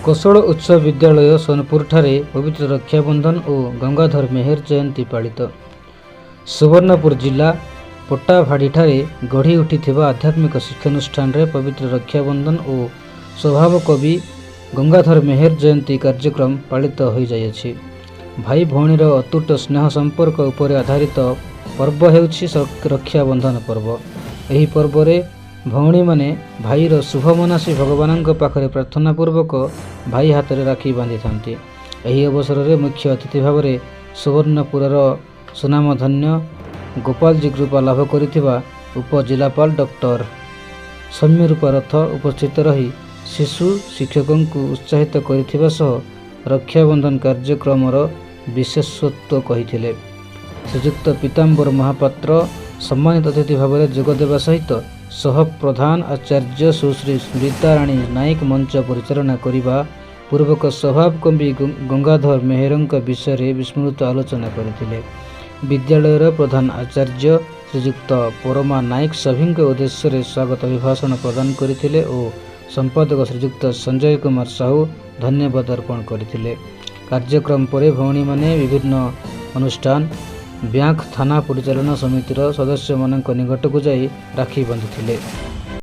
कोशल उच्च विद्यालय सोनपुर ठारे पवित्र रक्षाबंधन और गंगाधर मेहर जयंती पालित। सुवर्णपुर जिला पट्टाभाड़ी ठारे गढ़ी उठी आध्यात्मिक शिक्षानुष्ठान रे पवित्र रक्षाबंधन और स्वभाव कवि गंगाधर मेहर जयंती कार्यक्रम पालित हो जाइए। भाई भौणीर अतुट स्नेह संपर्क उपर आधारित पर्व हेउछि रक्षाबंधन पर्व। एही पर्व रे भौणी माने भाईर शुभ मनासी भगवान पाखरे प्रार्थना पूर्वक भाई हाथ में राखी बांधि थांती। एही अवसर में मुख्य अतिथि भाव में सुवर्णपुर सुनामधन्य गोपाल जी कृपा लाभ करिथिबा उपजिलापाल डॉक्टर सौम्यरूपा रथ उपस्थित रही शिशु शिक्षकों को उत्साहित करिथिबा सह रक्षाबंधन कार्यक्रम विशेषत्व कहिथिले। श्रीजुक्त पीताम्बर महापात्र सम्मानित अतिथि भाव में जोगदेवा सहित सह प्रधान आचार्य सुश्री स्मृता राणी नायक मंच परिचालना करने पूर्वक स्वभाव कवि गंगाधर मेहरंक विषय विस्मृत आलोचना करथिले। विद्यालयर प्रधान आचार्य श्रीजुक्त परमा नायक सभी उद्देश्य स्वागत अभिभाषण प्रदान करथिले और संपादक श्रीजुक्त संजय कुमार साहू धन्यवाद अर्पण करथिले। कार्यक्रम पर भौणी माने विभिन्न अनुष्ठान बैंक थाना परिचालन समितिर सदस्य मानक निकट को जाई राखी बांधिथिले।